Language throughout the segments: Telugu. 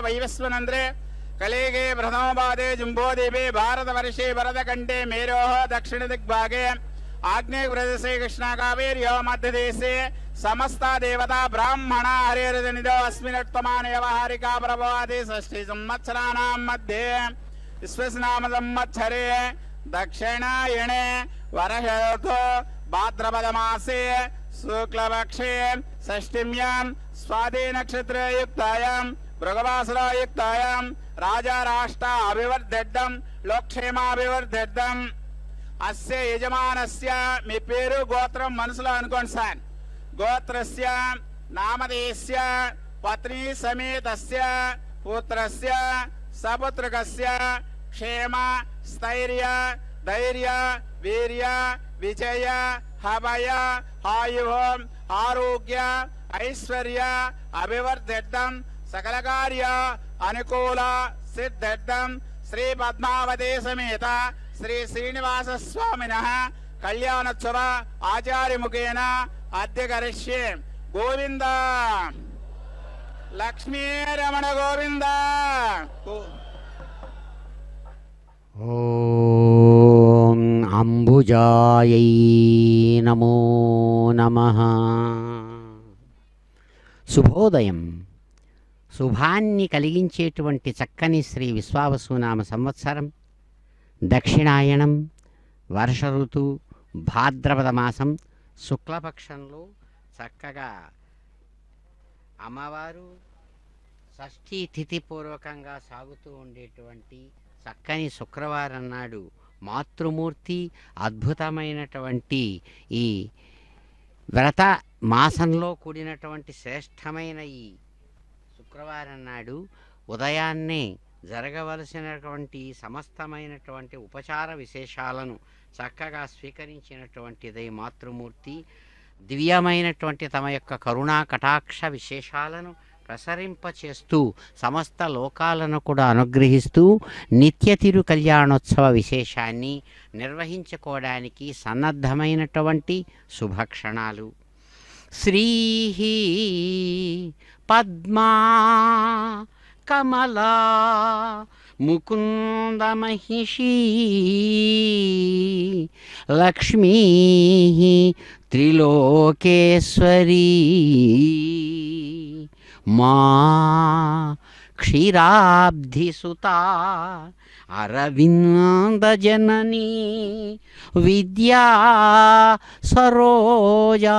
वैवस्वनंद्रे कलेगे प्रथमपादे जुम्बोदीपे भारतवर्षे भरतखंडे मेरोः दक्षिण दिग्भागे आग्नेय प्रदेशे कृष्णाकावेर्यो मध्यदेशे समस्ता देवता ब्राह्मणा हरिहरजनिदो अस्मिन्नुत्तमाने व्यवहारिका प्रभवादि षष्ठी संवत्सराणां मध्ये विश्वस्नाम संवत्सरे दक्षिणायणे वर्षऋतु भाद्रपदमासे शुक्लपक्षे षष्ठीम्यां स्वाति नक्षत्रयुक्तायां भृगवासरयुक्तायां राजा राष्ट्र अभिवर्धेद्धं लोकक्षेमाभिवर्धेद्धं अस्य यजमानस्य మీ పేరు గోత్రం మనసులో అనుకోండి సార్ గోత్రస్య నామధేయస్య పత్ని సమేతస్య పుత్రస్య సపుత్రకస్య క్షేమ స్థైర్య ధైర్య వీర్య విజయ హవయ ఆయుః ఆరోగ్య ఐశ్వర్య అభివర్ధేద్ధం सकल कार्य अनुकूल सिद्धेद्धं श्री पद्मावती समेत श्री श्रीनिवास स्वामिनः कल्याणोत्सव आचार्य मुखेन अद्य करिष्ये गोविंद लक्ष्मी रमण गोविंद ओम अंबुजायै नमो नमः। शुभोदयं శుభాన్ని కలిగించేటువంటి చక్కని శ్రీ విశ్వావసునామ సంవత్సరం దక్షిణాయనం వర్ష ఋతు భాద్రపద మాసం శుక్లపక్షంలో చక్కగా అమ్మవారు షష్ఠీ తిథి పూర్వకంగా సాగుతూ ఉండేటువంటి చక్కని శుక్రవారం నాడు మాతృమూర్తి అద్భుతమైనటువంటి ఈ వ్రత మాసంలో కూడినటువంటి శ్రేష్టమైన ఈ శుక్రవారం నాడు ఉదయాన్నే జరగవలసినటువంటి సమస్తమైనటువంటి ఉపచార విశేషాలను చక్కగా స్వీకరించినటువంటిదై మాతృమూర్తి దివ్యమైనటువంటి తమ యొక్క కరుణా కటాక్ష విశేషాలను ప్రసరింపచేస్తూ సమస్త లోకాలను కూడా అనుగ్రహిస్తూ నిత్య తిరు కళ్యాణోత్సవ విశేషాన్ని నిర్వహించుకోవడానికి సన్నద్ధమైనటువంటి శుభక్షణాలు. శ్రీహి పద్మా కమలా ముకుంద మహిషీ లక్ష్మీ త్రిలోకేశ్వరీ మా క్షీరాబ్ధిసుతా అరవింద జననీ విద్యా సరోజాత్మికా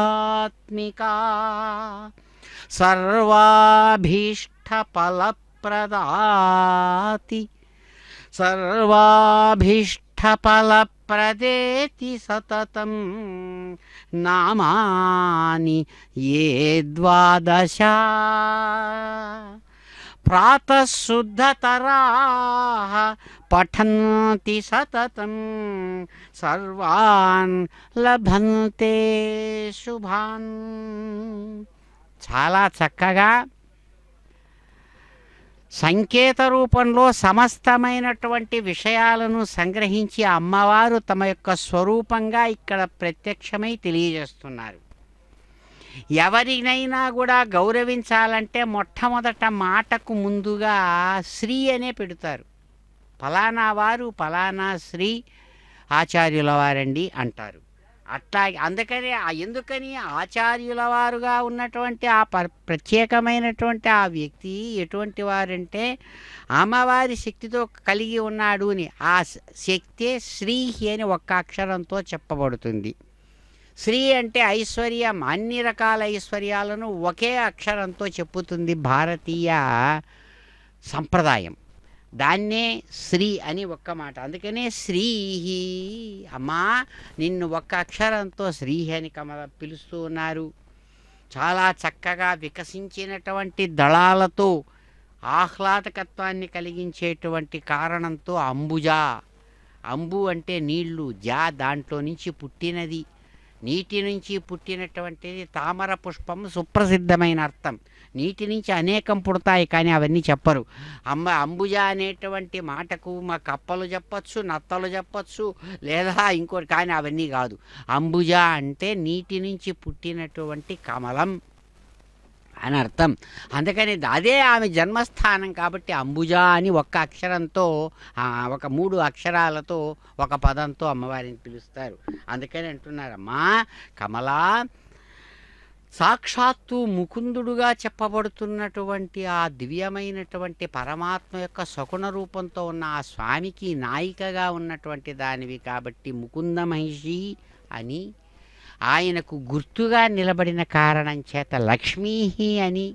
సర్వాభీష్టఫలప్రదాతి సర్వాభీష్టఫలప్రదేతి సతతం నామాని ఏ ద్వాదశ ప్రాతః శుద్ధతరాః పఠన్తి సతతం సర్వాన్ లభంతే శుభాన్. చాలా చక్కగా సంకేత రూపంలో సమస్తమైనటువంటి విషయాలను సంగ్రహించి అమ్మవారు తమ యొక్క స్వరూపంగా ఇక్కడ ప్రత్యక్షమై తెలియజేస్తున్నారు. ఎవరినైనా కూడా గౌరవించాలంటే మొట్టమొదట మాటకు ముందుగా శ్రీ అనే పెడతారు. ఫలానా వారు ఫలానా శ్రీ ఆచార్యుల వారండి అంటారు. అట్లా ఎందుకని ఆచార్యుల వారుగా ఉన్నటువంటి ఆ ప్రత్యేకమైనటువంటి ఆ వ్యక్తి ఎటువంటి వారంటే అమ్మవారి శక్తితో కలిగి ఉన్నాడు అని. ఆ శక్తే శ్రీ అని ఒక్క అక్షరంతో చెప్పబడుతుంది. శ్రీ అంటే ఐశ్వర్యం, అన్ని రకాల ఐశ్వర్యాలను ఒకే అక్షరంతో చెప్పుతుంది భారతీయ సంప్రదాయం. దాన్నే శ్రీ అని ఒక్క మాట. అందుకనే శ్రీ, అమ్మా నిన్ను ఒక్క అక్షరంతో శ్రీ అని పిలుస్తూ ఉన్నారు. చాలా చక్కగా వికసించినటువంటి దళాలతో ఆహ్లాదకత్వాన్ని కలిగించేటువంటి కారణంతో అంబుజా. అంబు అంటే నీళ్లు, జా దాంట్లో నుంచి పుట్టినది, నీటి నుంచి పుట్టినటువంటిది. తామర పుష్పం సుప్రసిద్ధమైన అర్థం. నీటి నుంచి అనేకం పుడతాయి కానీ అవన్నీ చెప్పరు. అంబుజ అనేటువంటి మాటకు మా కప్పలు చెప్పచ్చు, నత్తలు చెప్పచ్చు, లేదా ఇంకోటి, కానీ అవన్నీ కాదు. అంబుజ అంటే నీటి నుంచి పుట్టినటువంటి కమలం అని అర్థం. అందుకని అదే ఆమె జన్మస్థానం కాబట్టి అంబుజ అని ఒక్క అక్షరంతో, ఒక 3 అక్షరాలతో ఒక పదంతో అమ్మవారిని పిలుస్తారు. అందుకని అంటున్నారమ్మా కమలా, సాక్షాత్తు ముకుందుడుగా చెప్పబడుతున్నటువంటి ఆ దివ్యమైనటువంటి పరమాత్మ యొక్క సగుణ రూపంతో ఉన్న ఆ స్వామికి నాయికగా ఉన్నటువంటి దానివి కాబట్టి ముకుంద మహిషి అని ఆయనకు గుర్తుగా నిలబడిన కారణం చేత లక్ష్మీ అని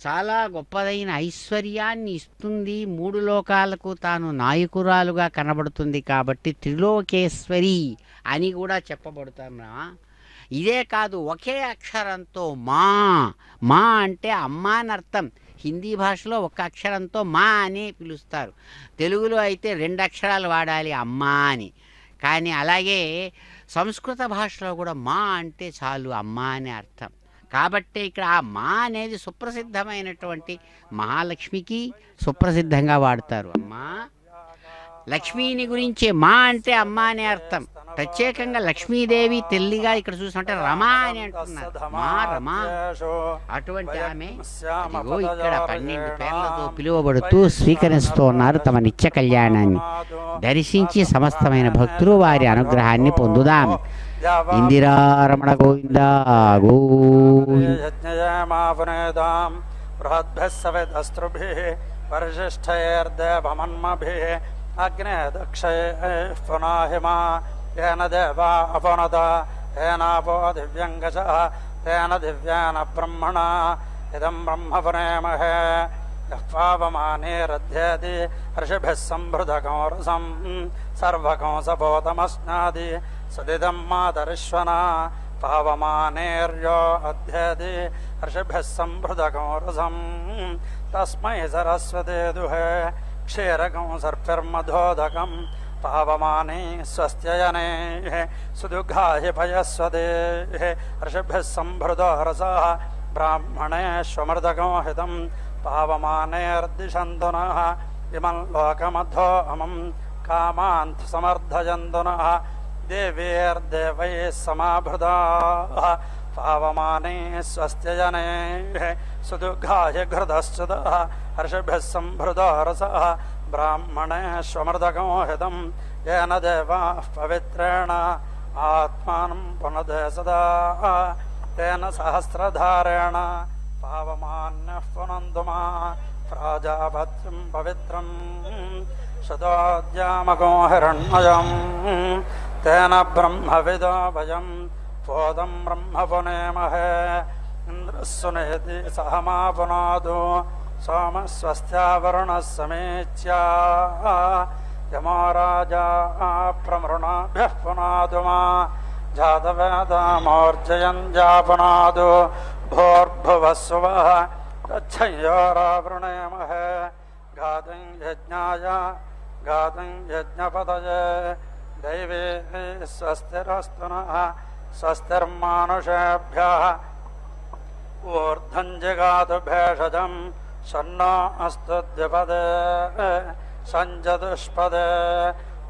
చాలా గొప్పదైన ఐశ్వర్యాన్ని ఇస్తుంది. 3 లోకాలకు తాను నాయకురాలుగా కనబడుతుంది కాబట్టి త్రిలోకేశ్వరి అని కూడా చెప్పబడుతున్నా. ఇదే కాదు, ఒకే అక్షరంతో మా అంటే అమ్మ అని అర్థం. హిందీ భాషలో ఒక అక్షరంతో మా అని పిలుస్తారు. తెలుగులో అయితే 2 అక్షరాలు వాడాలి అమ్మ అని. కానీ అలాగే సంస్కృత భాషలో కూడా మా అంటే చాలు అమ్మ అనే అర్థం. కాబట్టి ఇక్కడ ఆ మా అనేది సుప్రసిద్ధమైనటువంటి మహాలక్ష్మికి సుప్రసిద్ధంగా వాడతారు. అమ్మా లక్ష్మీని గురించి మా అంటే అమ్మ అనే అర్థం. ప్రత్యేకంగా లక్ష్మీదేవి తెల్లిగా ఇక్కడ చూసినట్టే రమా అని అంటున్నారు. మా రమా, అటువంటి ఆమె అదిగో ఇక్కడ 12 పేర్లతో పిలువబడుతూ స్వీకరిస్తూ ఉన్నారు తమ నిత్య కళ్యాణాన్ని. దర్శించి సమస్తమైన భక్తులు వారి అనుగ్రహాన్ని పొందుదాం. ఇందిరారమణ గోవింద అగ్నే దక్షయ పునాహిమా తేన దేవా అపనద తేనాపో దివ్యంగచ తేన దివ్యాన బ్రహ్మణ ఇదం బ్రహ్మపునేమహే పావమానేరధ్యేది ఋషిభిः సంభృతకం రసం సర్వకం సపోతమస్నాది సదిదం మాతరిష్వన పావమానేర్యో అధ్యేది ఋషిభిः సంభృతకం రసం తస్మై సరస్వతే దుహే క్షీరకం సర్పిర్మధోదకం పావమానే స్వస్త్యయనే సుదుఘాహి భయస్వదే ఋషిభిः సంభృతో రసః బ్రాహ్మణేష్వమృతకం హితం పావమానేర్దిశంతు నః ఇమం లోకమధ్వో అమం కామాంత్ సమర్థయంతు నః దేవేర్దేవైః సమాభృతాః పావమానే స్వస్త్యయనే సుదుఘాహి ఘృతశ్చుతః ఋషిభిः సంభృతో రసః బ్రాహ్మణేష్వమృతకం హితం येन देवाः पवित्रेण आत्मानं पुनदे सदा तेन सहस्रधारेण पावमान्यः पुनन्तु मा प्राजापत्यं पवित्रं शतोद्यामको हिरण्मयं तेन ब्रह्मविदो वयं पोदं ब्रह्म पुनेमहे इन्द्रस्सुनेति सह मा पुनादु सोमस्वस्त्या वरुणः समेत्या यमो राजा प्रमृणाभ्यः पुनादु मा जातवेदामोर्जयन् जापुनादु भोर्भुवस्सुवः तच्छयोरावृणेमहे गातुं यज्ञाय गातुं यज्ञपतये दैवे स्वस्तिरस्तु नः स्वस्तिर्मानुषेभ्यः ऊर्ध्वं जगातु भेषजं शन्नो अस्तु द्विपदे सञ्चतुष्पदे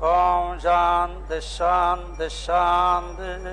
ॐ शान्तिः शान्तिः शान्तिः।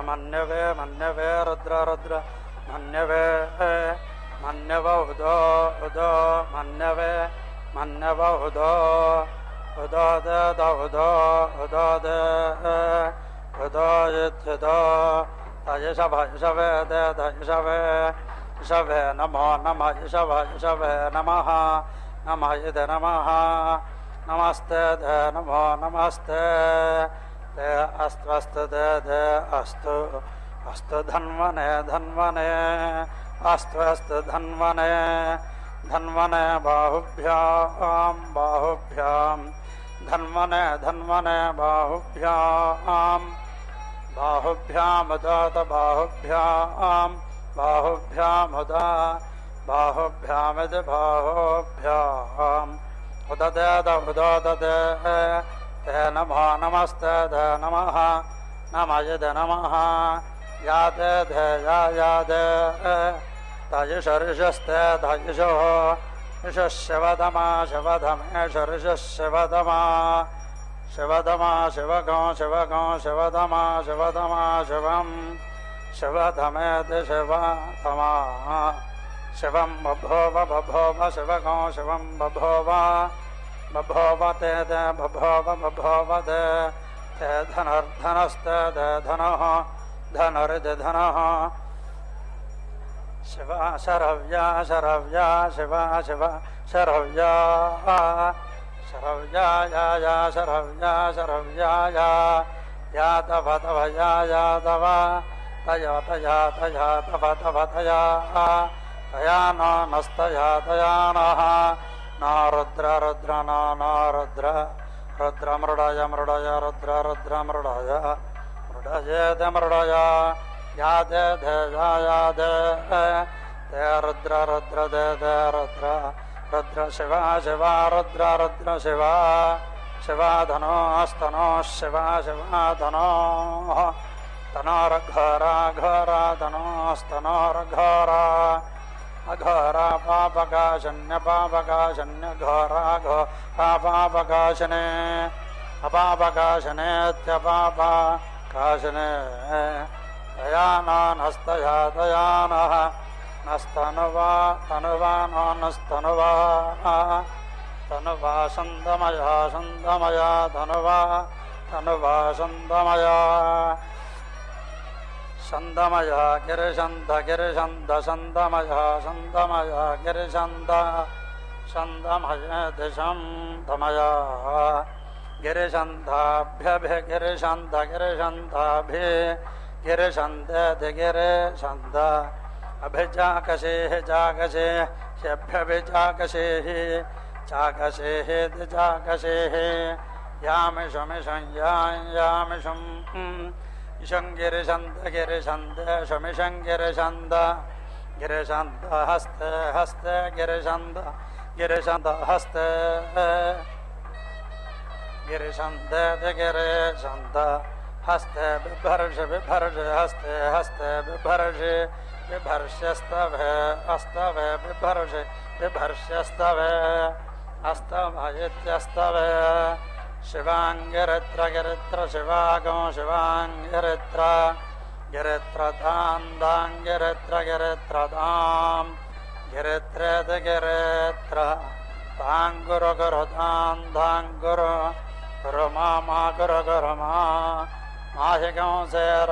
मन्यवे मन्यवे रुद्र रुद्र मन्यवे मन्यव उदो उदो मन्यवे मन्यव उदो उदो दे उदो उदो दे उदो युद्धो तयशभ यशवे दे तयशवे यशवे नमो नमः यशव यशवे नमः नमः यदे नमः नमस्ते दे नमो नमस्ते दे अस्तु अस्तु दे दे अस्तु अस्तु धन्वने धन्वने अस्तु अस्तु धन्वने धन्वने बाहुभ्यां बाहुभ्यां धन्वने धन्वने बाहुभ्यां बाहुभ्यामुदात बाहुभ्यां बाहुभ्यामुदा बाहुभ्यामिद बाहुभ्याम् उददेद उदोददे ते नमो नमस्ते दे नमः नमः यदे नमः यादे दे यादे तयिषर्षस्ते तयिषो यशस्यवदमा शवदमे शर्षस्यवदमा शिवदमा शिवगो शिवगो शिवदमा शिवदमा शिवं शिवधमेति शिवदमा शिवं बभोव बभोव शिवगो शिवं बभोव बभोव ते दे बभोव बभोव दे ते धनुर्धनस्ते दे धनः धनुरिति धनः शिवा शरव्या शरव्या शिवा शिवा शरव्या शरव्या या शरव्या शरव्या या तव तव या तव तया तया तया तव तव तया तया नो नस्तया तया नः न रुद्र रुद्र न रुद्र रुद्र मृडय मृडय रुद्र रुद्र मृडय मृडयेत मृडय या दे दे या दे दे रुद्र रुद्र दे दे रुद्र रुद्र शिवा शिवा रुद्र रुद्र शिवा शिवा धनो स्तनो शिवा शिवा धनो तनोर्घोरा घोरा धनो स्तनोर्घोरा अघोरा पापकाशन्य पापकाशन्य घोरा घोरा पापकाशने अपापकाशनेत्यपापकाशने तयानो नस्तया तयानः नस्तनुवा तनुवा नो नस्तनुवा तनुवा सन्दमया सन्दमया तनुवा तनुवा सन्दमया सन्दमया गिरिशन्द गिरिशन्द सन्दमया सन्दमया गिरिशन्द सन्दमय दिशं धमया गिरिशन्दाभ्यभि गिरिशन्द गिरिशन्दाभि गिरिशन्देति गिरिशन्द अभिजाकशेः जाकशेः ह्यभ्यभिजाकशेः चाकशेहेति चाकशेः यामिषमिषं यामिषम् इषं गिरिशन्द गिरिशन्द शमिषं गिरिशन्द गिरिशन्द हस्ते हस्ते गिरिशन्द गिरिशन्द हस्ते गिरिशन्देति गिरिशन्द हस्ते बिभर्ष बिभर्ष हस्ते हस्ते बिभर्ष बिभर्ष्यस्तवे अस्तवे बिभर्ष बिभर्ष्यस्तवे अस्तवयित्यस्तवे शिवाङ्गिरित्र गिरित्र शिवागो शिवाङ्गिरित्र गिरित्रदाङ्गिरित्र गिरित्रदां गिरित्रेति गिरित्र तांगुरु गुरु तांगुरु गुरु मामा गुरु गुरु मा हिगंसेर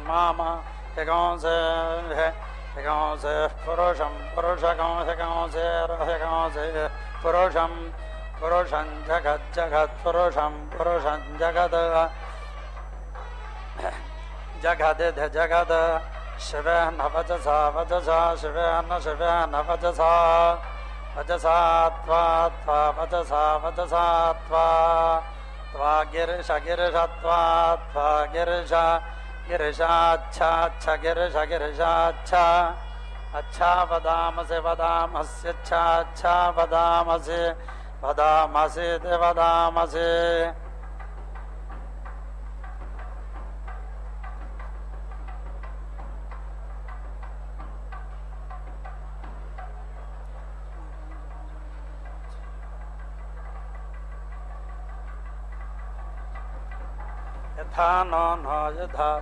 मामा हिगंसे पुरुषं पुरुषगं हिगंसे पुरुषं पुरुषं जगत् पुरुषं जगत् जगद शिवेन वचसा शिवेन वचसा त्वा गिरिश गिरिशाच्छा अच्छा वदामसि अच्छा वदामसि यथा नो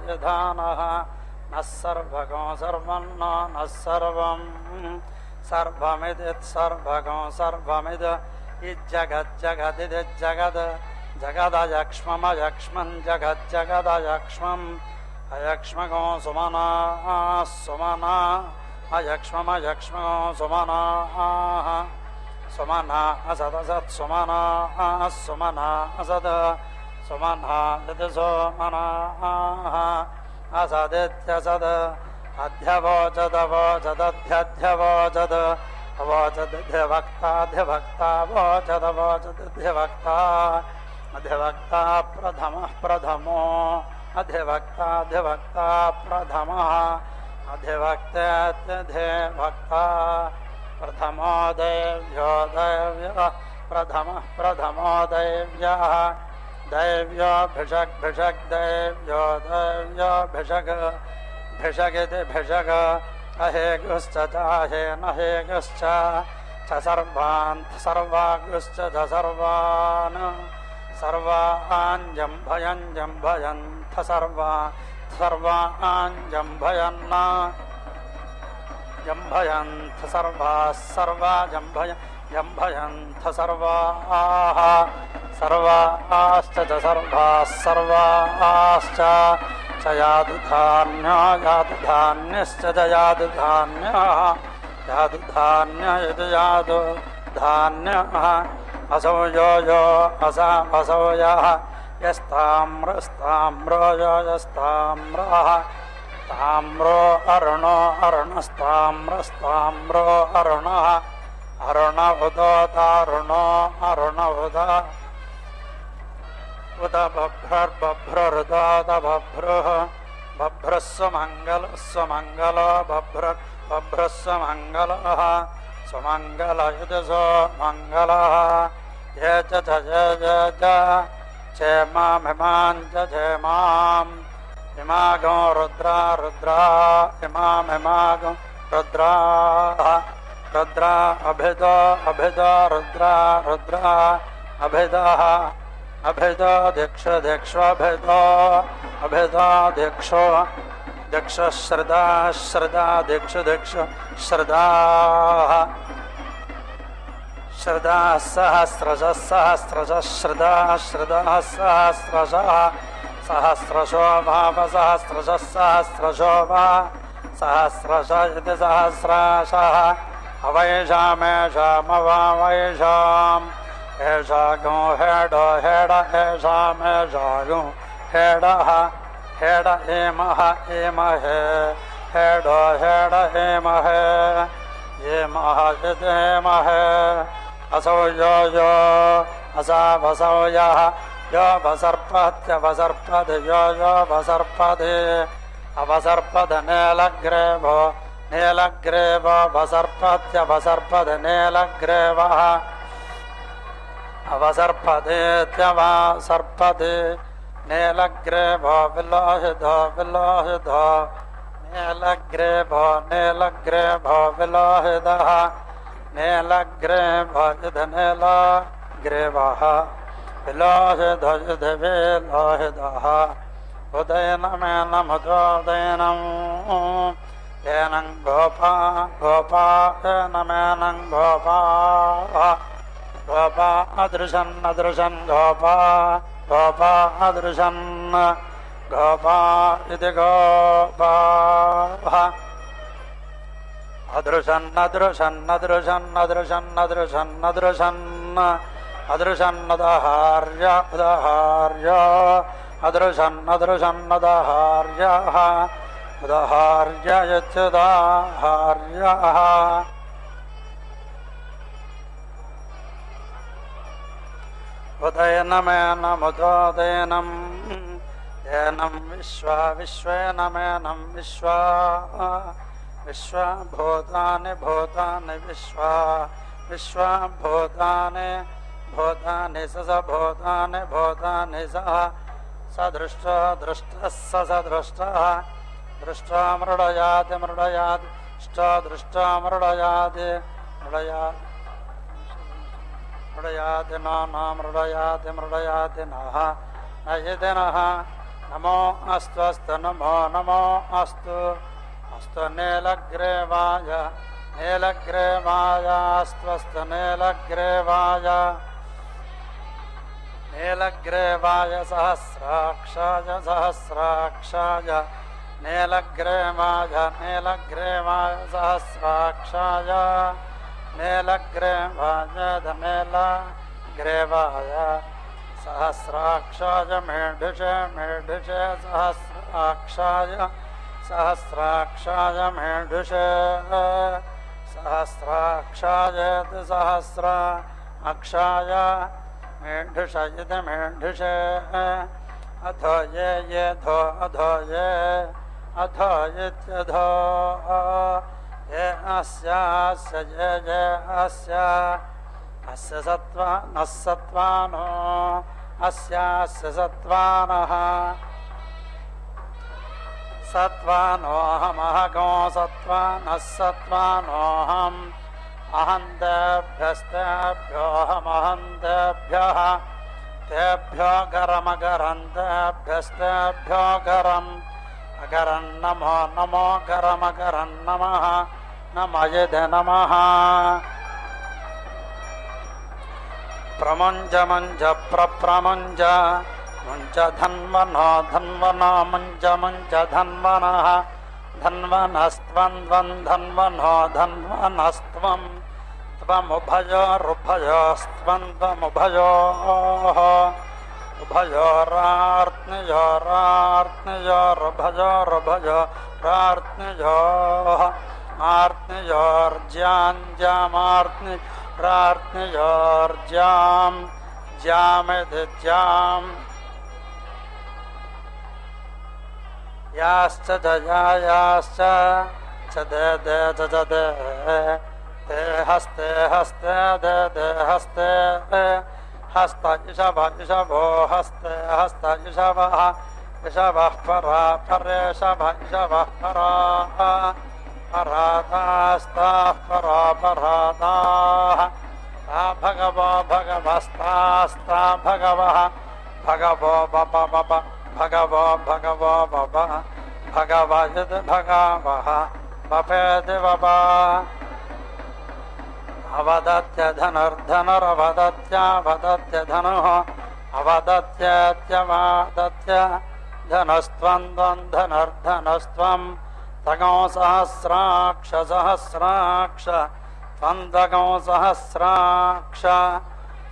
यथा नः न सर्वगो सर्वन्नो न सर्वं सर्वमिद इज्जगज्जगदिति जगदयक्ष्ममयक्ष्मं जगदयक्ष्मम् अयक्ष्मगो सुमना अयक्ष्ममयक्ष्मो सुमना असदसत् सुमना असद सुमना यदि सोमना असदित्यसद अध्यवोचदवोचदध्यवोचद अवोचदध्यभक्ता अध्यभक्ता प्रथमो अधिभक्ता प्रथमः अधिभक्तेत्यधिभक्ता प्रथमो दैव्यो प्रथमो दैव्यः दैव्यो भिषग् दैव्यो भिषगिति भिषग अहेगुश्च चाहेन हेगुश्च च सर्वान् सर्वागुश्च च सर्वान् सर्वाञ्जम्भयन्थ सर्वाञ्जम्भयन् जम्भयन्थ सर्वा जम्भयन्थ सर्वाश्च च सर्वाश्च च यादुधान्यश्च च यादुधान्य इति यादुधान्यः असौ यो असौ यः यस्ताम्रो यस्ताम्रः ताम्रो अरुणस्ताम्रो अरुणः अरुण उदोतारुणो अरुण उद बभ्रर्बभ्रुरुदोत बभ्रुः बभ्रुस्वमङ्गलो बभ्रुस्वमङ्गलः सुमङ्गल इति सुमङ्गलः ये च क्षेमामिमां च क्षेमाम् इमागो रुद्रा इमामिमागो रुद्रा अभिदो रुद्रा अभिदः अभिदो दीक्षोभिदो दीक्षो श्रदा दीक्षु श्रदाः श्रदा सहस्रशः श्रदा सहस्रशः सहस्रशो सहस्रशः सहस्रश इति सहस्राशः अवैषामेषामवावैषाम् एषा गो हेड एषामेषागो हेडः हेड एमहे हेडो एमहे एमः इति एमहे असौ यो असावसौ यः यो वसर्पत्यवसर्पदि यो वसर्पदि अवसर्पद नीलग्रेवो वसर्पत्यवसर्पद नीलग्रेवः अवसर्पदेत्यवसर्पदि नीलग्रेवो विलोहितो नीलग्रेवो विलोहितः नीलग्रेवो इति नीलग्रेवः विलोहितो इति विलोहितः उदयनमेनमुदोदयनम् ఏనం గోపా గోపాయనమేనం గోపా గోపా అదృశన్ అదృశన్ గోపా గోపా అదృశన్ గోపా ఇది గోపా అదృశన్ అదృశన్ అదృశన్ అదృశన్ అదృశన్ అదృశన్ అదృశన్ ఉదహార్య ఉదహార్య అదృశన్ అదృశన్ ఉదహార్య ఉదహార్య యచ్చుదాహార్య ఉదయనమేనముదోదయనం ఏనం విశ్వ విశ్వేనమేనం విశ్వ విశ్వభూతాని భూతాని విశ్వ విశ్వభూతాని భూతాని సభూతాని భూతాని సదృష్ట దృష్ట సదృష్ట దృష్ట మృడయాతి మృడయాతి దృష్ట మృడయాతి మృడయాతి మృడయాతి నా మృడయాతి మృడయాతి నయతి నమో అస్తు అస్తు నమో నమో అస్తు అస్తు నీలగ్రీవాయ నీలగ్రీవాయ అస్తు నీలగ్రీవాయ నీలగ్రీవాయ సహస్రాక్షాయ సహస్రాక్షాయ నీలగ్రీవాయ నీలగ్రీవాయ సహస్రాక్షాయ నీలగ్రీవాయ నీలగ్రీవాయ సహస్రాక్షాయ మేఢుష మేఢుష సహస్రాక్షాయ సహస్రాక్షాయ మేఢుష సహస్రాక్షాయ సహస్ర అక్షాయ మేఢుష ఇది మేఢుష అధో ఏ ధో అధో ఏ అధో ఇత్యధో ఏ అస్య ఏ అస్య అస్య సత్వ నస్సత్వానో అస్యాస్య సత్వానః సత్వానోహమహగో సత్వానఃసత్వానోహం అహం తేభ్యస్తేభ్యోహమహం తేభ్యః తేభ్యో గరమగరం తేభ్యస్తేభ్యో గరం అగరం నమో నమో గరమగరం నమః నమయదే నమః ప్రమంజ మంజ ప్రమంజ ముంజ ధన్వనో ధన్వనో ముంజ ముంజ ధన్వనః ధన్వనస్త్వం ధన్వనో ధన్వనస్త్వం త్వముభయోరుభయోస్త్వం త్వముభయోః ఉభయోరార్త్నియోరార్త్నియోరుభయోరుభయోరార్త్నియోః ఆర్త్నియోర్జ్యాం జామిది జాం యాశ్చ జయాశ్చ చదే చదే తే హస్తే హస్తే దే హస్తే హస్త ఇషభ ఇషభో హస్తే హస్త ఇషభః ఇషభః పరా పరేషభ ఇషభః పరా పరాతాస్తాః పరా పరాతాః తా భగవో భగవస్తాస్తా భగవః భగవో బప బప భగవో భగవో బప భగవయద్ భగవః బపేది బప అవదత్య ధనుర్ధనురవదత్యావదత్య ధనుః అవదత్యేత్యవదత్య ధనుస్త్వం ధనుర్ధనుస్త్వం తగో సహస్రాక్ష సహస్రాక్ష త్వం తగో సహస్రాక్ష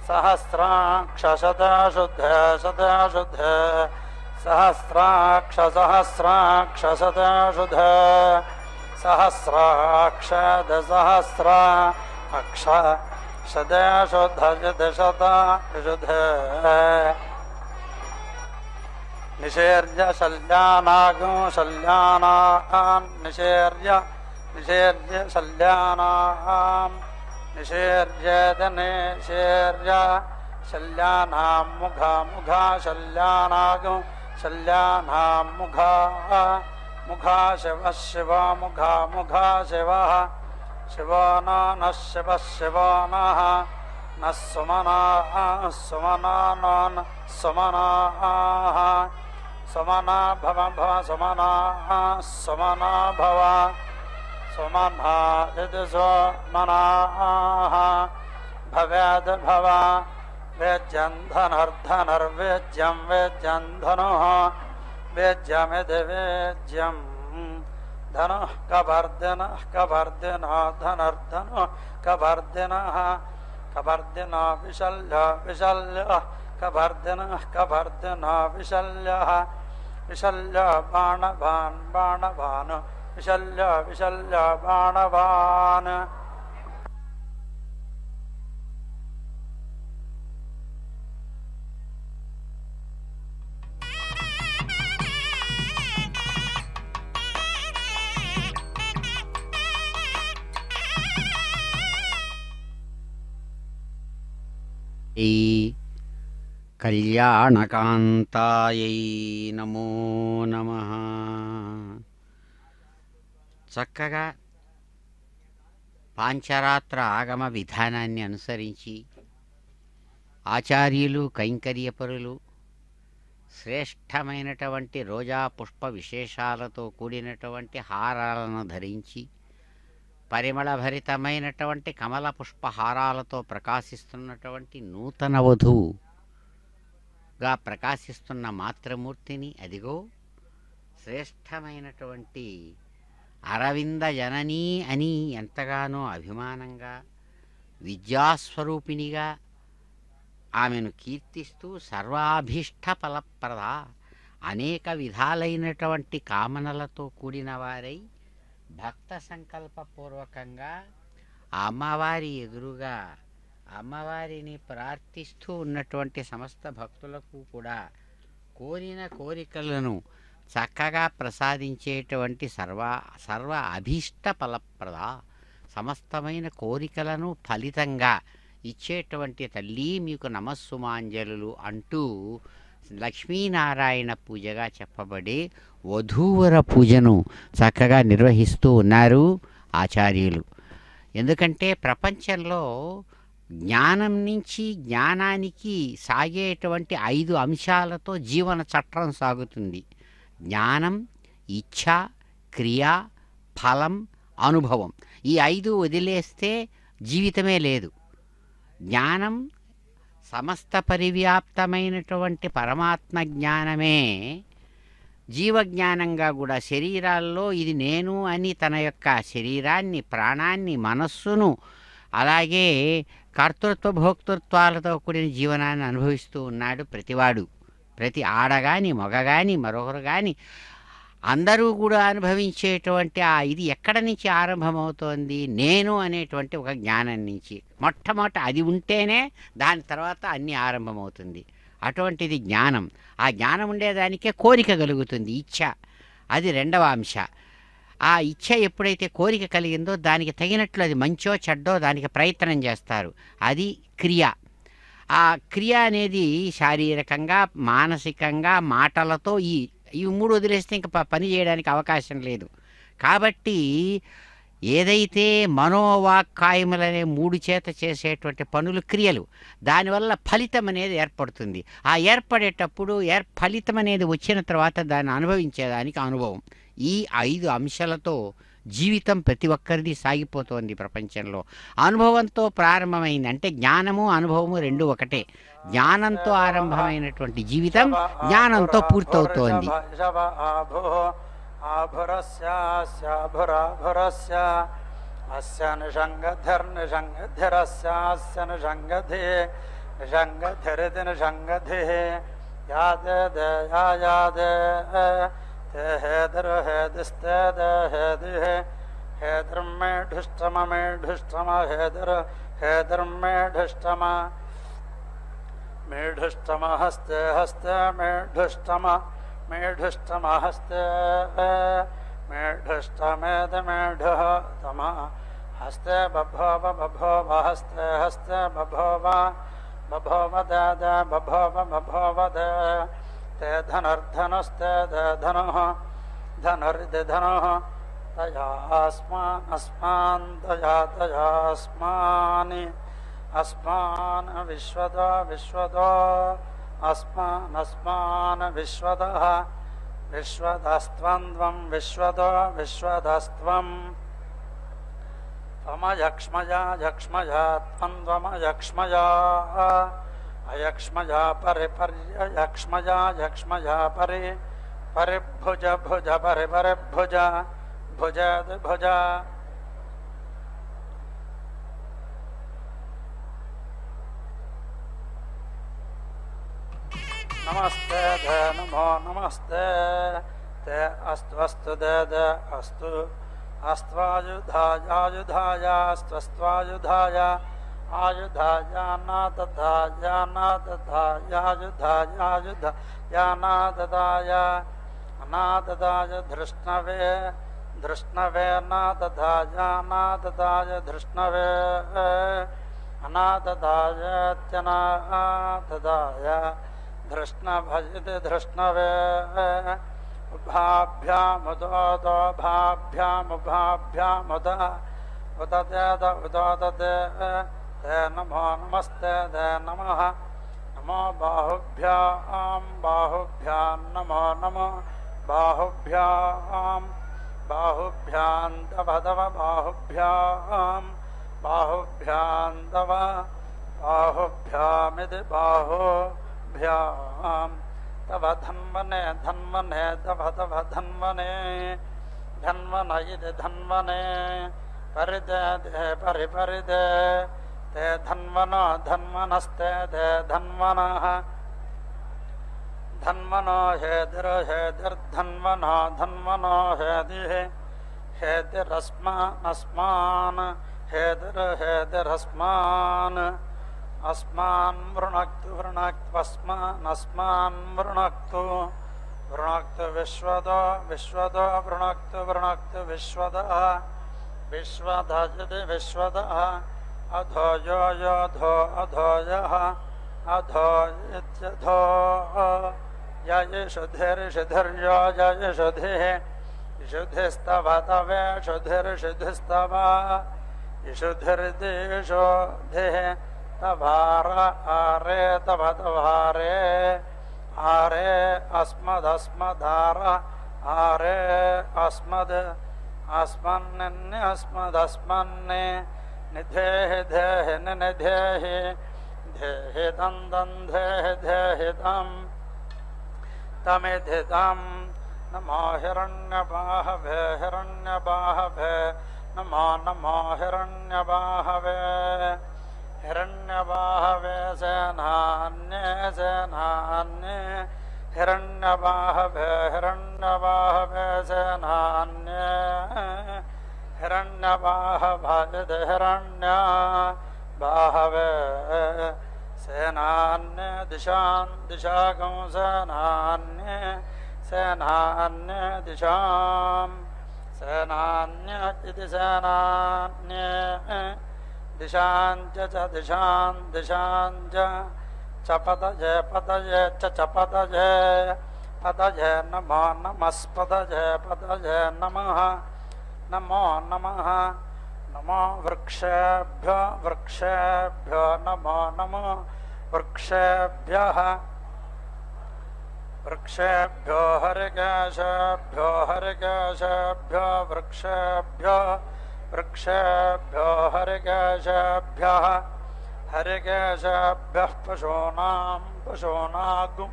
సహస్రాక్ష శతశుద్ధే శతశుద్ధే సహస్రాక్ష సహస్రాక్ష శతశుద్ధే సహస్రాక్ష దసహస్ర అక్ష శతశుద్ధ శతశుద్ధే నిషేర్య శల్యానాగం శల్యానాం నిషేర్య నిషేర్య శల్యానాం నిషేర్యేత నిషేర్య శల్యానాం ముఖ ముఖ శల్యానాగం శల్యానాం ముఖ ముఖ శివ శివ ముఖ ముఖ శివ శివో నః శివ శివో నః నః సుమనా సుమనా నః సుమనాః సుమనా భవ భవ సుమనా సుమనా భవ सुमना इति सोमनाः भवेद् भव वेद्यं धनुर्धनुर्वेद्यं वेद्यं धनुः वेद्यमिति वेद्यं धनुः कवर्दिनः कवर्दिनो धनुर्धनुः कवर्दिनः कवर्दिनो विशल्यो विशल्यः कवर्दिनः कवर्दिनो विशल्यः विशल्यो बाणवान् बाणवान् विशल्यो विशल्यो बाणवान् ఈ కళ్యాణకాంతాయై నమో నమః. చక్కగా పాంచరాత్ర ఆగమ విధానాన్ని అనుసరించి ఆచార్యులు కైంకర్యపరులు శ్రేష్టమైనటువంటి రోజా పుష్ప విశేషాలతో కూడినటువంటి హారాలను ధరించి పరిమళభరితమైనటువంటి కమల పుష్పహారాలతో ప్రకాశిస్తున్నటువంటి నూతన వధువుగా ప్రకాశిస్తున్న మాతృమూర్తిని అదిగో శ్రేష్టమైనటువంటి అరవింద జననీ అని ఎంతగానో అభిమానంగా విద్యాస్వరూపిణిగా ఆమెను కీర్తిస్తూ సర్వాభీష్ట ఫలప్రద అనేక విధాలైనటువంటి కామనలతో కూడిన వారై భక్త సంకల్పపూర్వకంగా ఆ అమ్మవారి ఎదురుగా అమ్మవారిని ప్రార్థిస్తూ ఉన్నటువంటి సమస్త భక్తులకు కూడా కోరిన కోరికలను చక్కగా ప్రసాదించేటువంటి సర్వ అభీష్ట ఫలప్రద సమస్తమైన కోరికలను ఫలితంగా ఇచ్చేటువంటి తల్లి మీకు నమస్సుమాంజలు అంటూ లక్ష్మీనారాయణ పూజగా చెప్పబడే వధూవర పూజను చక్కగా నిర్వహిస్తూ ఉన్నారు ఆచార్యులు. ఎందుకంటే ప్రపంచంలో జ్ఞానం నుంచి జ్ఞానానికి సాగేటువంటి 5 అంశాలతో జీవన చట్రం సాగుతుంది. జ్ఞానం, ఇచ్ఛ, క్రియ, ఫలం, అనుభవం. ఈ 5 వదిలేస్తే జీవితమే లేదు. జ్ఞానం సమస్త పరివ్యాప్తమైనటువంటి పరమాత్మ జ్ఞానమే జీవజ్ఞానంగా కూడా శరీరాల్లో ఇది నేను అని తన యొక్క శరీరాన్ని, ప్రాణాన్ని, మనస్సును అలాగే కర్తృత్వ భోక్తృత్వాలతో కూడిన జీవనాన్ని అనుభవిస్తూ ఉన్నాడు ప్రతివాడు. ప్రతి ఆడగాని మగగాని మరొకరు కానీ అందరూ కూడా అనుభవించేటువంటి ఇది ఎక్కడి నుంచి ఆరంభమవుతోంది? నేను అనేటువంటి ఒక జ్ఞానం నుంచి. మొట్టమొదట అది ఉంటేనే దాని తర్వాత అన్నీ ఆరంభమవుతుంది. అటువంటిది జ్ఞానం. ఆ జ్ఞానం ఉండేదానికే కోరిక కలుగుతుంది, ఇచ్ఛ. అది 2వ అంశ. ఆ ఇచ్ఛ ఎప్పుడైతే కోరిక కలిగిందో దానికి తగినట్లు అది మంచో చెడ్డో దానికి ప్రయత్నం చేస్తారు. అది క్రియ. ఆ క్రియ అనేది శారీరకంగా, మానసికంగా, మాటలతో ఈ 3 వదిలేస్తే ఇంకా పని చేయడానికి అవకాశం లేదు. కాబట్టి ఏదైతే మనోవాక్కాయములనే 3 చేత చేసేటువంటి పనులు క్రియలు, దానివల్ల ఫలితం అనేది ఏర్పడుతుంది. ఆ ఏర్పడేటప్పుడు ఫలితం అనేది వచ్చిన తర్వాత దాన్ని అనుభవించేదానికి అనుభవం. ఈ 5 అంశాలతో జీవితం ప్రతి ఒక్కరిది సాగిపోతోంది ప్రపంచంలో. అనుభవంతో ప్రారంభమైంది. అంటే జ్ఞానము అనుభవము 2 ఒకటే. జ్ఞానంతో ఆరంభమైనటువంటి జీవితం జ్ఞానంతో పూర్తవుతోంది. అస్య నిషంగధిర్నిషంగధిరస్యాస్య నిషంగధి నిషంగధిరితి నిషంగధి యాదే యాదే హేదర్హేదిస్తే హేది హేదర్మేఢుష్టమేఢుష్టమ హేదర్మేఢుష్టమ మేఢుష్టమ హస్తే హస్తే మేఢుష్టమ మేఢుష్టమ హస్తే మేఢుష్టమేద మేఢుతమ హస్తే బభోవ బభోవ హస్తే హస్తే బభోవ బభోవ ద బభోవ బభోవ ద ते धनुर्धनुस्ते धनुः धनुरिति धनुः तयास्मान् तयास्मानि अस्मान् विश्वतो विश्वतो अस्मान् विश्वतः विश्वतस्त्वं त्वं विश्वतो विश्वतस्त्वं त्वमयक्ष्मजा यक्ष्मजा त्वन्द्वमयक्ष्मजा अयक्ष्मजा परिपर्ययक्ष्मजा यक्ष्मजा परि परिभुज भुज परिपरिभुज भुज नमस्ते दे नमो नमस्ते ते अस्तु अस्तु दे दे अस्तु अस्त्वायुधाय स्वस्त्वायुधाय आयुधाय नादधाय अनाददाय धृष्णवे धृष्णवे नाददाय धृष्णवे अनाददाय त्यनाददाय धृष्णभजित धृष्णवे उभाभ्यामुदोदो भाभ्यामुभाभ्यामुद उददेद उदोददे ते नमो नमस्ते ते नमः नमो बाहुभ्यां बाहुभ्यां नमो नमो बाहुभ्यां बाहुभ्यां तव तव बाहुभ्यां बाहुभ्यां तव बाहुभ्यामिति बाहुभ्यां तव धन्वने धन्वने तव तव धन्वने धन्वन इति धन्वने परिदे दे परिपरिदे ते धन्वनो धन्वनस्ते ते धन्वनः धन्वनो हेतिर्हेतिर्धन्वनो धन्वनो हेतिः हेतिरस्मान् हेतिर्हेतिरस्मान् अस्मान् वृणक्तु वृणक्त्वस्मान् वृणक्तु वृणक्तु विश्वदो विश्वदो वृणक्तु वृणक्तु विश्वदः विश्वधजति विश्वदः अधो यो योधो अधो यः अधो इत्यधो ययिषुधिर्षुधिर्यो ययिषुधिः इषुधिस्तव तवे शुधिर्षुधिस्तव इषुधिर्दिषुधिः तवार आरे तव तवारे आरे अस्मदस्मदार आरे अस्मद् अस्मन्नस्मदस्मन्ने निधेः धेः निधेः धेः दन्देः धेः तं तमिधितं नमो हिरण्यबाहवे हिरण्यबाहवे नमो नमो हिरण्यबाहवे हिरण्यबाहवे सेनान्ये सेनान्ये हिरण्यबाहवे हिरण्यबाहवे सेनान्ये हिरण्यबाहभजित हिरण्यबाहवे सेनान्ये दिशां दिशागं सेनान्ये सेनान्ये दिशां सेनान्ये इति सेनान्ये दिशांच च दिशां दिशांच च पतये पतये च पतये पतये नमो नमस्पतये पतये नमः नमो नमः नमो वृक्षेभ्यो वृक्षेभ्यो नमो नमो वृक्षेभ्यः वृक्षेभ्यो हरिकेशेभ्यो हरिकेशेभ्यो वृक्षेभ्यो वृक्षेभ्यो हरिकेशेभ्यः हरिकेशेभ्यः पशूनां पशूनागु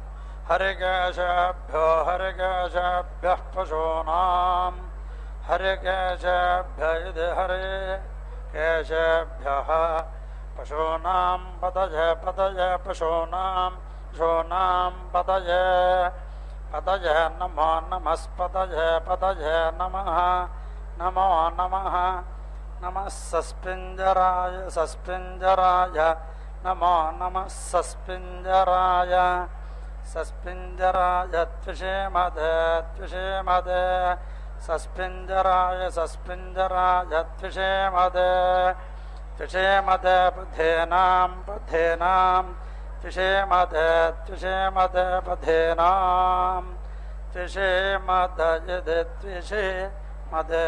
हरिकेशेभ्यो हरिकेशेभ्यः पशूनां हरिकेशेभ्य इति हरिकेशेभ्यः पशूनां पतये पतये पशूनां पशूनां पतये पतये नमो नमस्पतये पतये नमः नमो नमः नमः सस्पिञ्जराय सस्पिञ्जराय नमो नमः सस्पिञ्जराय सस्पिञ्जराय त्विषेमदे त्विषेमदे सस्पिञ्जराय सस्पिञ्जराय त्विषेमदे त्विषेमदे पथेनां पथेनां त्विषेमदे त्विषेमदे पथेनां त्विषेमद यदि त्विषेमदे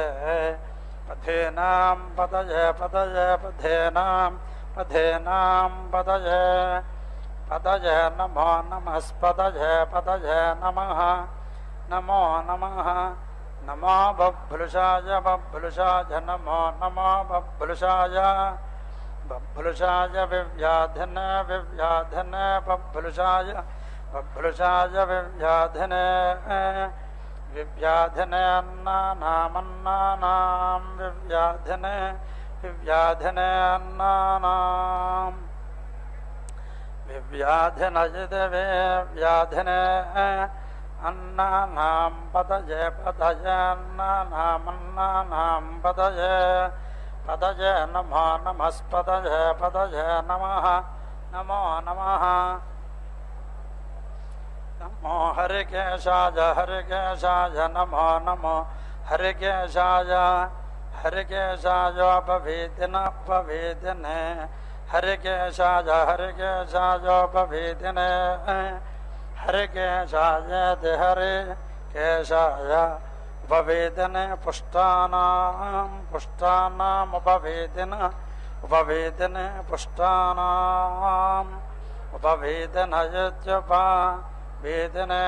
पथेनां पतये पतये पथेनां पथेनां पतये पतये नमो नमस्पतये पतये नमः नमो नमः నమో బభ్రుషాయ బభ్రుషాయ నమో నమో బభ్రుషాయ బభ్రుషాయ వివ్యాధన వివ్యాధన బభ్రుషాయ బభ్రుషాయ వివ్యాధన వివ్యాధన అన్నానామన్నానాం వివ్యాధన వివ్యాధన అన్నానాం వివ్యాధన యదవే వ్యాధన అన్నానాం పదజే పదజే అన్నానామన్నానాం పదజే పదజే నమో నమస్పదజే పదజే నమః నమో నమః నమో హరికేశాయ హరికేశాయ నమో నమో హరికేశాయ హరికేశాయోపవేదినోపవేదినే హరికేశాయ హరికేశాయోపవేదినే హరికేశాయేతి హరికేశాయ ఉపవేదనే పుష్టానాం పుష్టానాముపవేదన ఉపవేదనే పుష్టానాం ఉపవేదనయుత్యుపవేదనే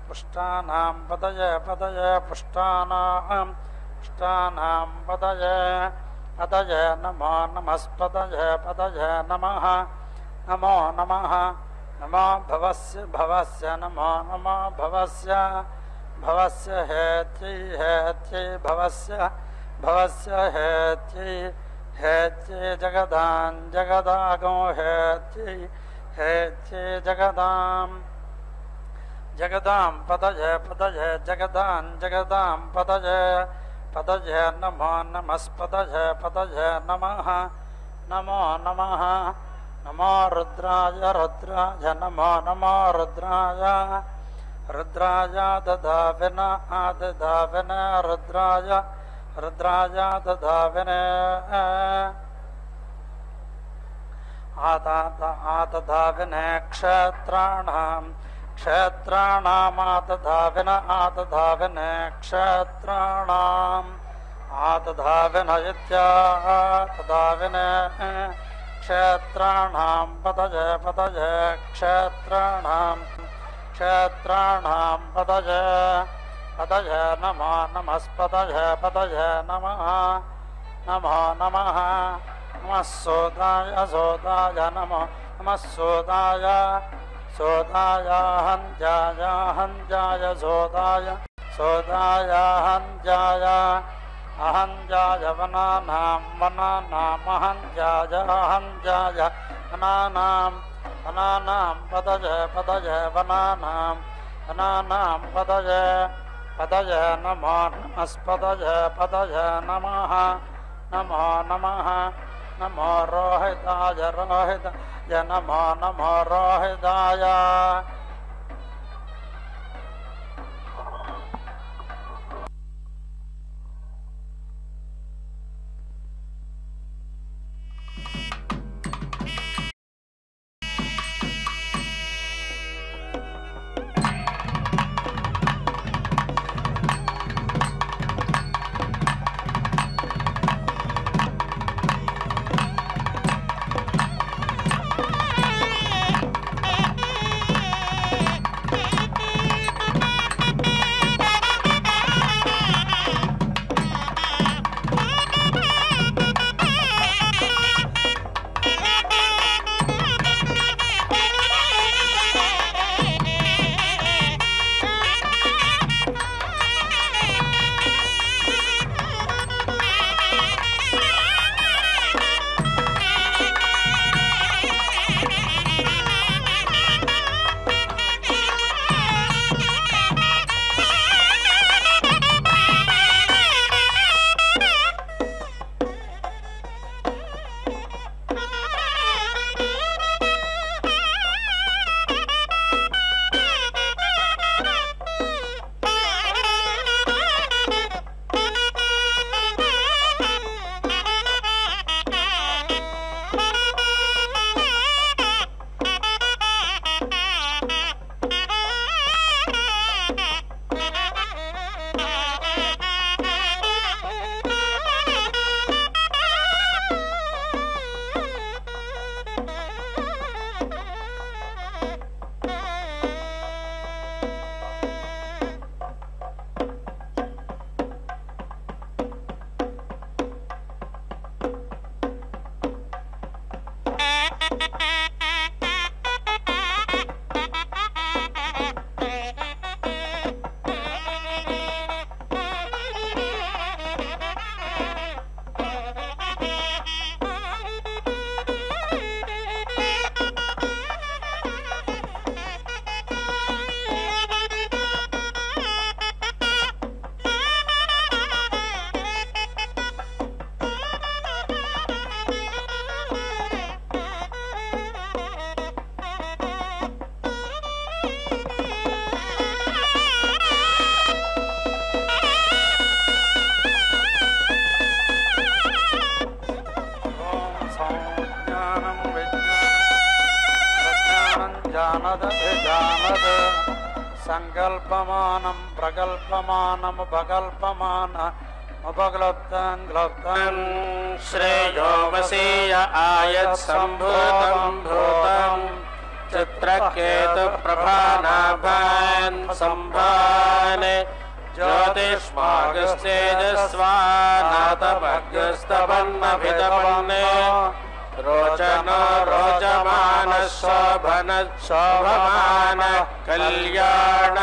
పుష్టానాం పదయే పదయే పుష్టానాం పుష్టానాం పదయే పదయే నమో నమస్పదయే పదయే నమః నమో నమః నమో భవస్య భవస్య నమో నమో భవస్య భవస్య హేత్యై హేత్యై భవస్య భవస్య హేత్యై హేత్యై జగదాం జగదాగో హేత్యై హేత్యై జగదాం జగదాం పదజే పదజే జగదాం జగదాం పదజే పదజే నమో నమస్పదజే పదజే నమః నమో నమః నమో రుద్రాయ రుద్రాయ నమో నమో రుద్రాయ రుద్రాయ దదావిన ఆదదావిన రుద్రాయ రుద్రాయ దదావిన ఆదదావిన క్షేత్రాణాం క్షేత్రాణామాదధావిన ఆదధావిన క్షేత్రాణాం ఆదధావిన ఇత్యాదధావిన క్షేత్రాణాం పదజే పదజే క్షేత్రాణాం క్షేత్రాణాం పదజే పదజే నమో నమస్పదజే పదజే నమః నమో నమః నమః సోదాయ సోదాయ నమో నమః సోదాయ సోదాయ హంజాయ హంజాయ సోదాయ సోదాయ హంజాయ అహంజాయ వనానాం వనానాం అహంజాయ అహంజాయ వనానాం వనానాం పదజే పదజే వనానాం వనానాం పదజే పదజే నమో నమస్పదజే పదజే నమః నమో నమః నమో రోహితాయ రోహితాయ నమో నమో రోహితాయ జానదభిజానద్ సంకల్పమానం ప్రకల్పమానముపకల్పమాన ఉపక్లుప్తం క్లుప్తం శ్రేయో వసీయ ఆయత్ సంభూతం భూతం చిత్రకేతు ప్రభానాభాన్ సంభానే జ్యోతిష్మాగస్తేజస్వానాతమగ్రస్తపన్నభితపన్నే రోచనో రోచమాన శోభన శోభమాన కళ్యాణ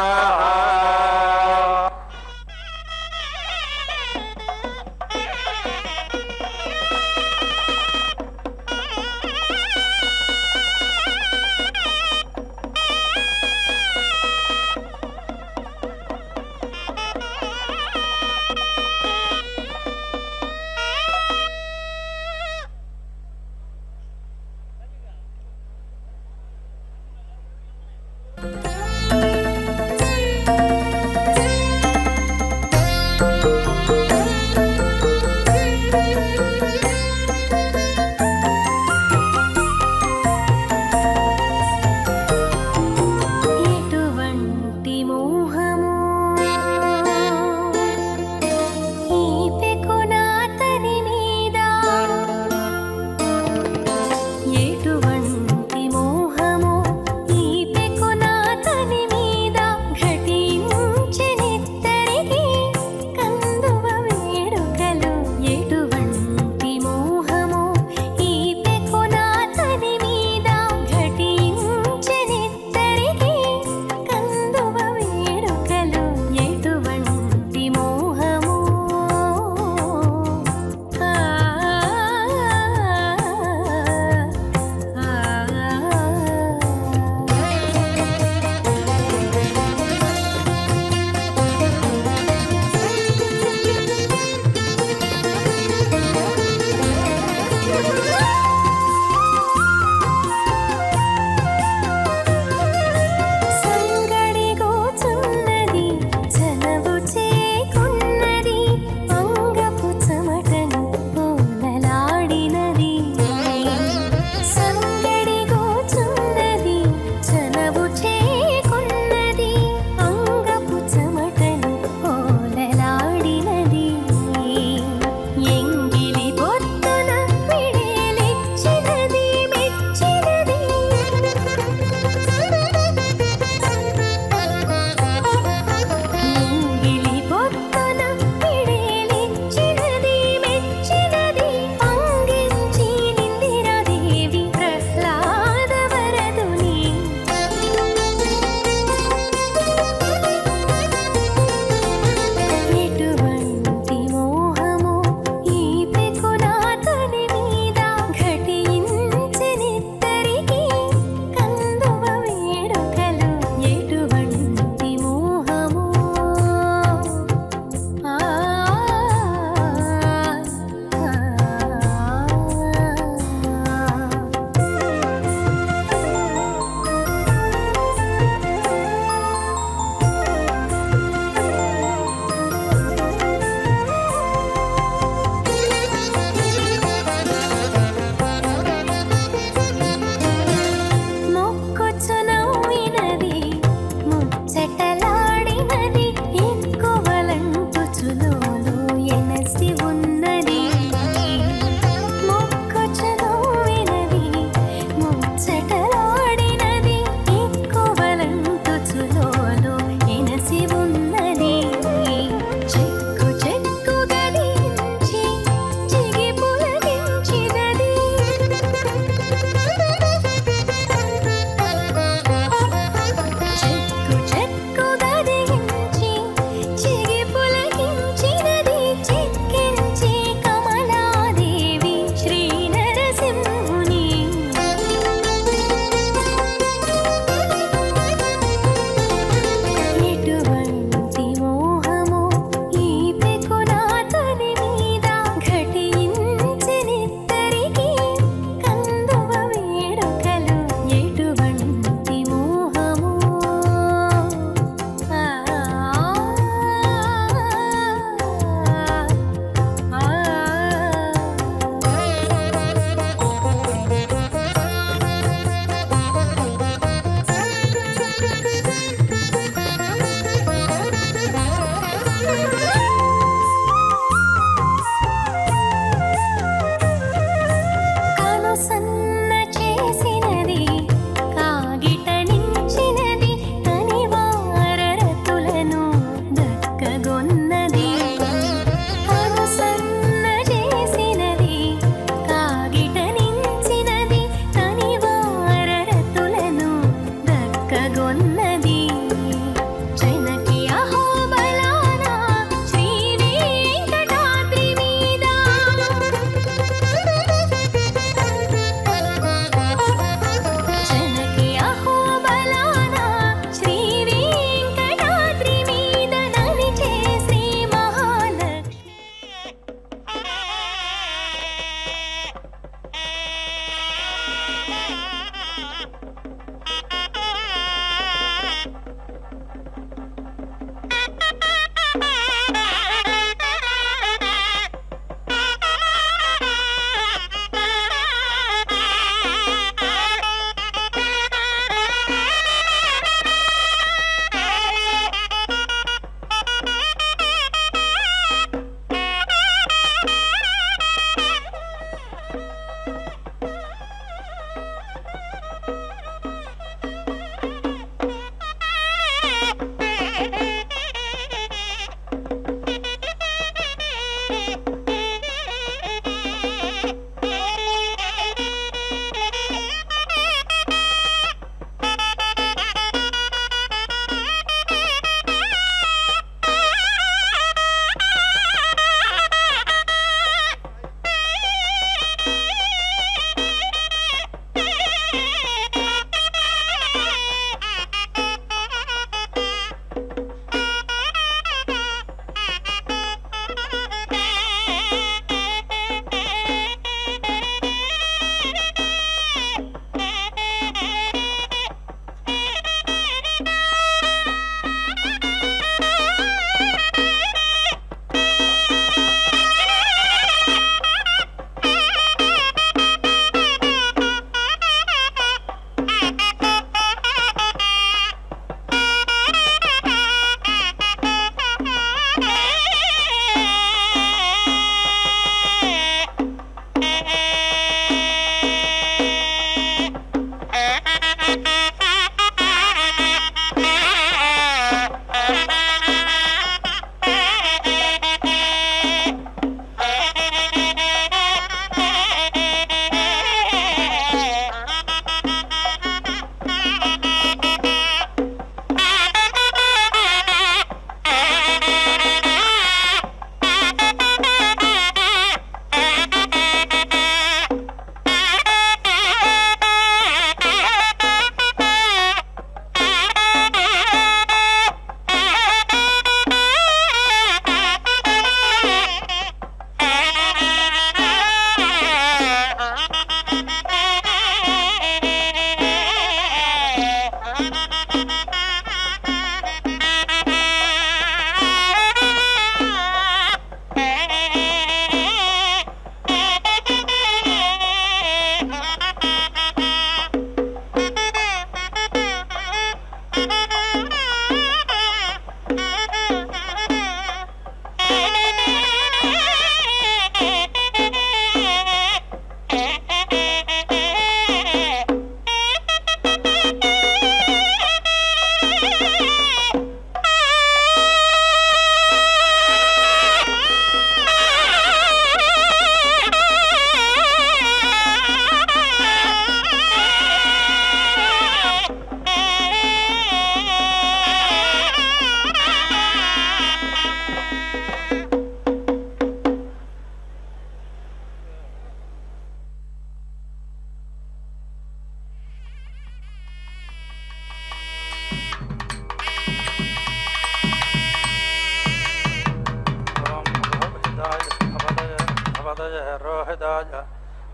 रोहिताय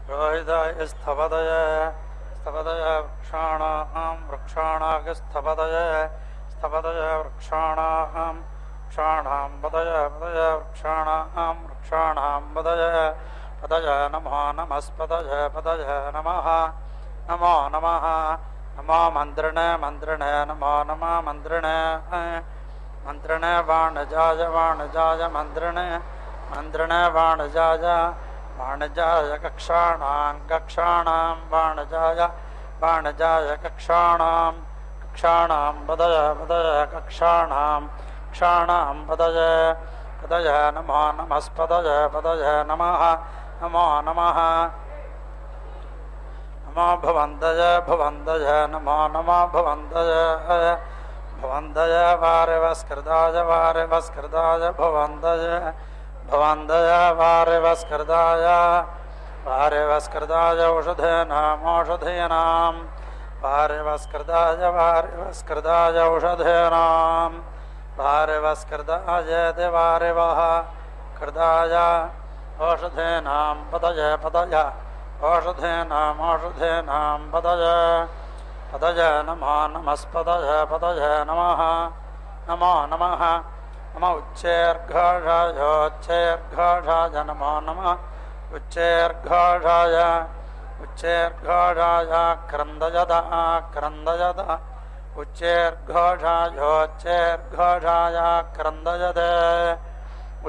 रोहिताय स्थपतय स्थपतय वृक्षाणां वृक्षाणाग स्थपतय स्थपतय वृक्षाणां वृक्षाणां पतय पतय वृक्षाणां वृक्षाणां पतय पतय नमो नमस्पतय पतय नमः नमो नमः नमो मन्त्रिणे मन्त्रिणे नमो नमः मन्त्रिणे मन्त्रिणे वाणजाय वाणजाय मन्त्रिणे मन्त्रिणे वाणजाय वाणजाय कक्षाणां कक्षाणां वाणजाय वाणजाय कक्षाणां कक्षाणां पदय पदय कक्षाणां कक्षाणां पदय पदय नमो नमस्पदय पदय नमः नमो नमः नमो भवन्दय भवन्दय नमो नमो भवन्दय भवन्दय वारिवस्कृताय वारिवस्कृताय भवन्दय भवन्दय वारिवस्कृताय वारिवस्कृताय औषधीनाम् औषधीनां वारिवस्कृताय वारिवस्कृताय औषधीनां वारिवस्कृताय दिवारिवः कृताय औषधीनां पतय पतय औषधीनाम् औषधीनां पतय पतय नमो नमस्पतय पतय नमः नमो नमः नमो उच्चैर्घोषाय उच्चैर्घोषाय नमो नमः उच्चैर्घोषाय उच्चैर्घोषाय क्रन्दयत क्रन्दयत उच्चैर्घोषाय उच्चैर्घोषाय क्रन्दयत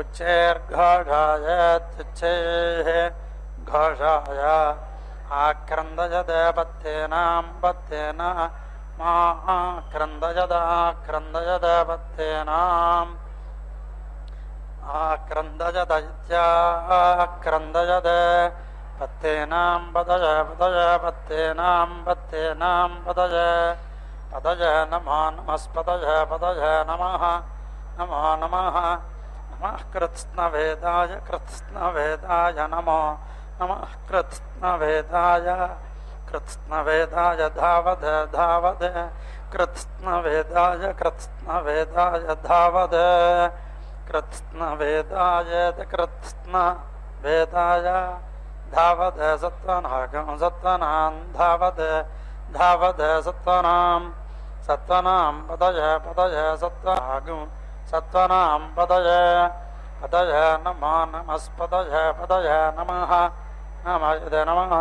उच्चैर्घोषाय तुच्छैः घोषाय आक्रन्दयत पत्येनां पत्येन मा आक्रन्दयत आक्रन्दयत पत्येनाम् आक्रन्दयत इत्याक्रन्दयत पत्येनां पतय पतय पत्येनां पत्येनां पतय पतय नमो नमस्पतय पतय नमः नमो नमः नमः कृत्स्नवेदाय कृत्स्नवेदाय नमो नमः कृत्स्नवेदाय कृत्स्नवेदाय धावद धावद कृत्स्नवेदाय कृत्स्नवेदाय धावद कृत्स्नवेदाय कृत्स्नवेदाय धावद सत्वनागं सत्वनां धावद धावद सत्वनां सत्वनां पतय पतय सत्वनागं सत्वनां पतय पतय नमो नमस्पतय पतय नमः नमः नमः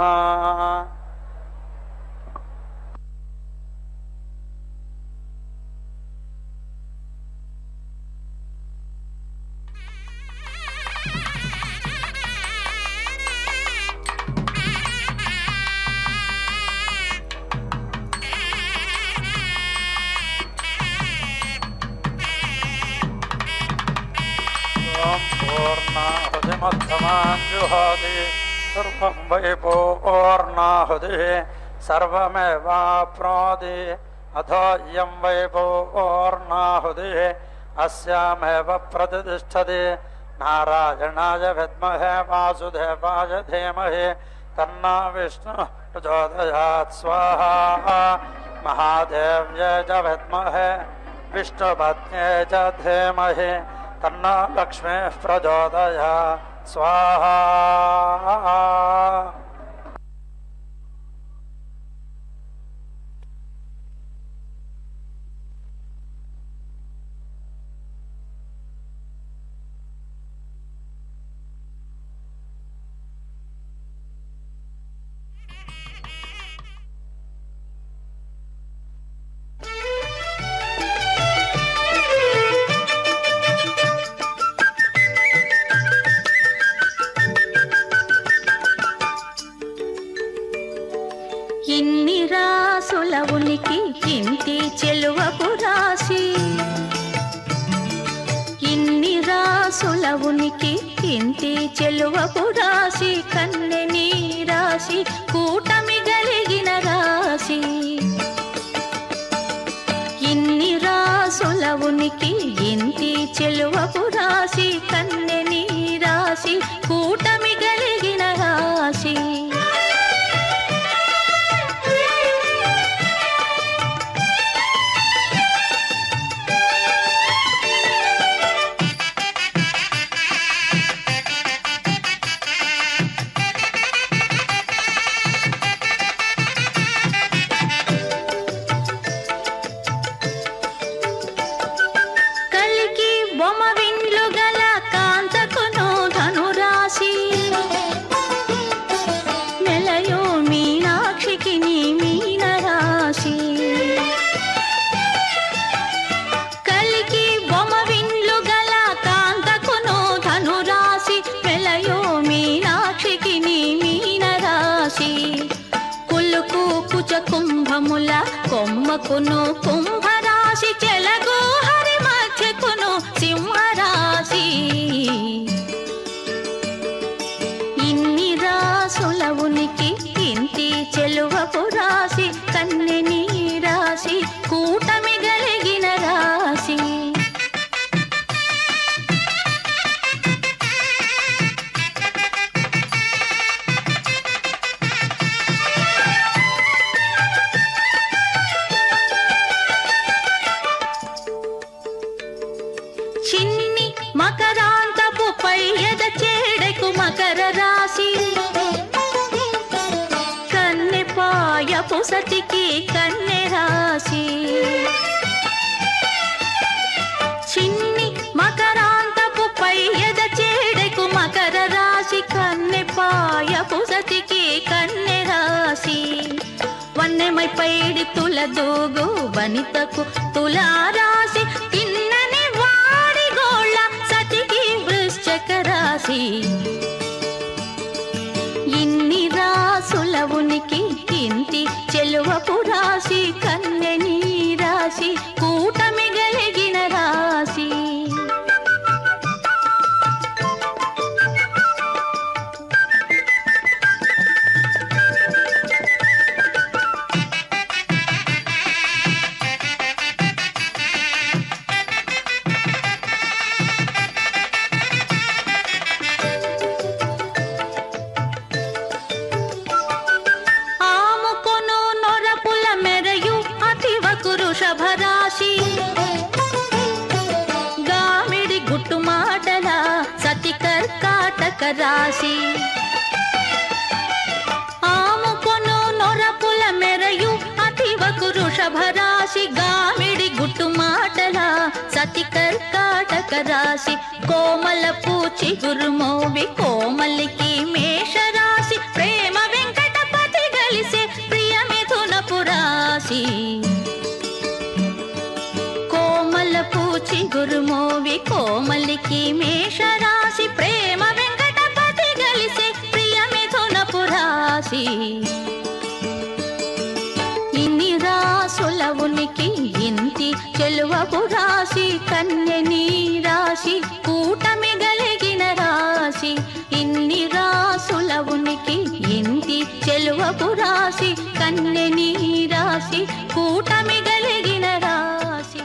पूर्णाहुतिमध्यमाञ्जुहोति सर्वं वै पूर्णाहुतिः सर्वमेवाप्नोति अथो इयं वै पूर्णाहुतिः अस्यामेव प्रतिष्ठति नारायणाय विद्महे वासुदेवाय धीमहि तन्नो विष्णुः प्रचोदयात् स्वाहा महादेव्यै च विद्महे विष्णुपत्न्यै च धीमहि तन्नो लक्ष्मीः प्रचोदयात् स्वाहा ఇన్ని రాసుల ఉనికి ఇంటి చెలువపు రాశి ఇన్ని రాసుల ఉనికి ఇంటి చెలువపు రాశి కన్నె నీ రాశి కూటమి గలిగిన రాశి ఇన్ని రాసుల ఉనికి ఇంటి చెలువపు రాశి కన్నె నీ రాశి కూటమి గలిగిన రాశి బొమ్మవిండ్లు గల కాంతకును ధనురాశి నెలయో మీనాక్షికి నీ మీనరాశి కలికి బొమ్మవిండ్లు గల కాంతకును ధనురాశి నెలయో మీనాక్షికి నీ మీనరాశి కులుకు కుచ కుంభముల కొమ్మకును కుంభరాశి చెలగు హరి మధ్యకును సింహరాశి ఇన్ని రాసుల ఉనికి ఇంటి చెలువపు రాశి కన్నె నీ రాశి కూటమి గలిగిన రాశి చిన్ని మకరాంతపు పై ఎద చేడకు మకర రాశి కన్నె పాయపు సతికి కన్నె రాశి చిన్ని మకరాంతపు పై ఎద చేడకు మకర రాశి కన్నె పాయపు సతికి కన్నె రాశి వన్నెమై పైడి తుల దూగు వనితకు తులారాశి తిన్నని వాడి గోళ్ళ సతికి వృశ్చక రాశి ఇన్ని రాసుల ఉనికి ఇంటి చెలువపు రాశి కన్నె నీ రాశి కూటమి గలిగిన రాశి ఆముకొను నొరపుల మెరయు అతివకు వృషభరాశి గామిడి గుట్టు మాటల సతి కర్కాటక రాశి ఆముకొను నొరపుల మెరయు అతివకు వృషభరాశి గామిడి గుట్టు మాటల సతి కర్కాటక రాశి కోమల పూచి గురుమోవి కోమలికి మేషరాశి ప్రేమ వెంకటపతి గలిసే ప్రియ మిథునపు రాశి కోమల పూచి గురుమోవి కోమలికి మేషరాశి ప్రేమ వెంకటపతి గలిసే ప్రియ మిథునపు రాశి ఇన్ని రాసుల ఉనికి ఇంటి చెలువపు రాశి కన్నె నీ రాశి కూటమి గలిగిన రాశి ఇన్ని రాసుల ఉనికి ఇంటి చెలువపు రాశి కన్నె నీ రాశి కూటమి గలిగిన రాశి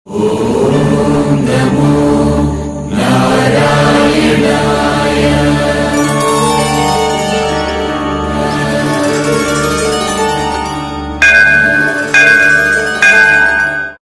ఓం